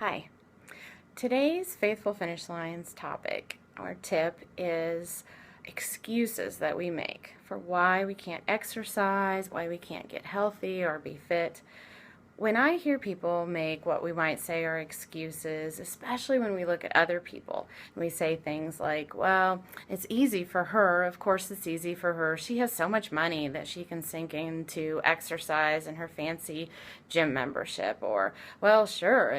Hi. Today's Faithful Finish Lines topic, our tip, is excuses that we make for why we can't exercise, why we can't get healthy or be fit. When I hear people make what we might say are excuses, especially when we look at other people, and we say things like, well, it's easy for her. Of course it's easy for her. She has so much money that she can sink into exercise and her fancy gym membership. Or, well, sure,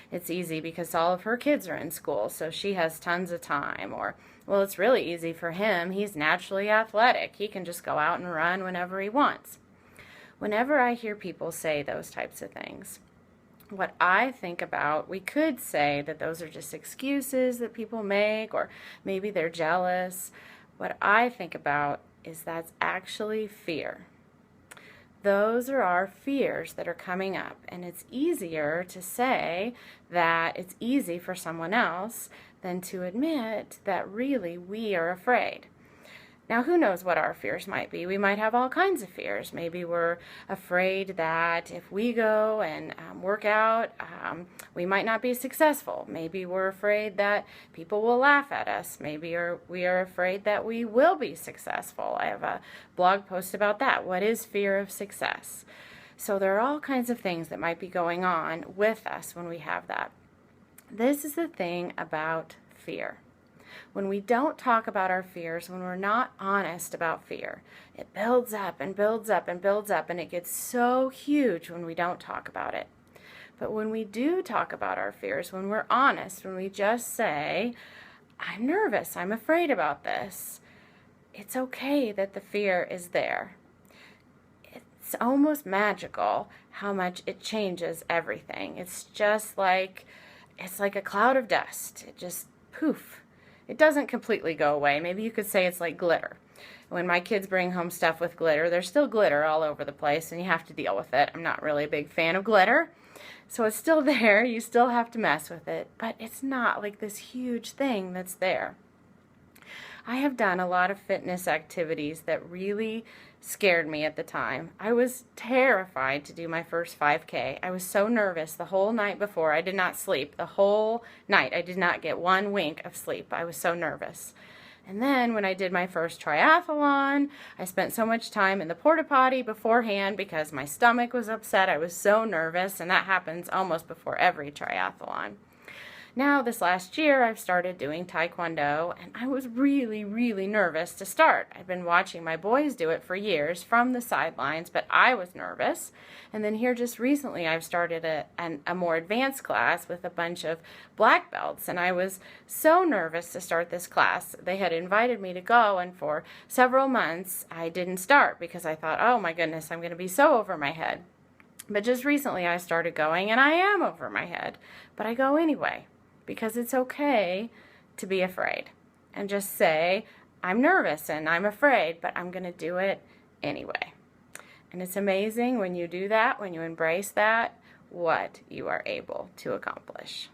it's easy because all of her kids are in school, so she has tons of time. Or, well, it's really easy for him. He's naturally athletic. He can just go out and run whenever he wants. Whenever I hear people say those types of things, what I think about, we could say that those are just excuses that people make, or maybe they're jealous. What I think about is that's actually fear. Those are our fears that are coming up, and it's easier to say that it's easy for someone else than to admit that really we are afraid. Now, who knows what our fears might be? We might have all kinds of fears. Maybe we're afraid that if we go and work out, we might not be successful. Maybe we're afraid that people will laugh at us. Maybe we are afraid that we will be successful. I have a blog post about that. What is fear of success? So there are all kinds of things that might be going on with us when we have that. This is the thing about fear. When we don't talk about our fears, when we're not honest about fear, it builds up and builds up and builds up, and it gets so huge when we don't talk about it. But when we do talk about our fears, when we're honest, when we just say, I'm nervous, I'm afraid about this, it's okay that the fear is there. It's almost magical how much it changes everything. It's like a cloud of dust. It just poof. It doesn't completely go away. Maybe you could say it's like glitter. When my kids bring home stuff with glitter, there's still glitter all over the place, and you have to deal with it. I'm not really a big fan of glitter, so it's still there. You still have to mess with it, but it's not like this huge thing that's there. I have done a lot of fitness activities that really scared me at the time. I was terrified to do my first 5K. I was so nervous the whole night before. I did not sleep the whole night. I did not get one wink of sleep. I was so nervous. And then when I did my first triathlon, I spent so much time in the porta potty beforehand because my stomach was upset. I was so nervous, and that happens almost before every triathlon. Now, this last year, I've started doing Taekwondo, and I was really, really nervous to start. I've been watching my boys do it for years from the sidelines, but I was nervous. And then here just recently, I've started a more advanced class with a bunch of black belts, and I was so nervous to start this class. They had invited me to go, and for several months, I didn't start because I thought, oh my goodness, I'm going to be so over my head. But just recently, I started going, and I am over my head, but I go anyway. Because it's okay to be afraid and just say, I'm nervous and I'm afraid, but I'm going to do it anyway. And it's amazing when you do that, when you embrace that, what you are able to accomplish.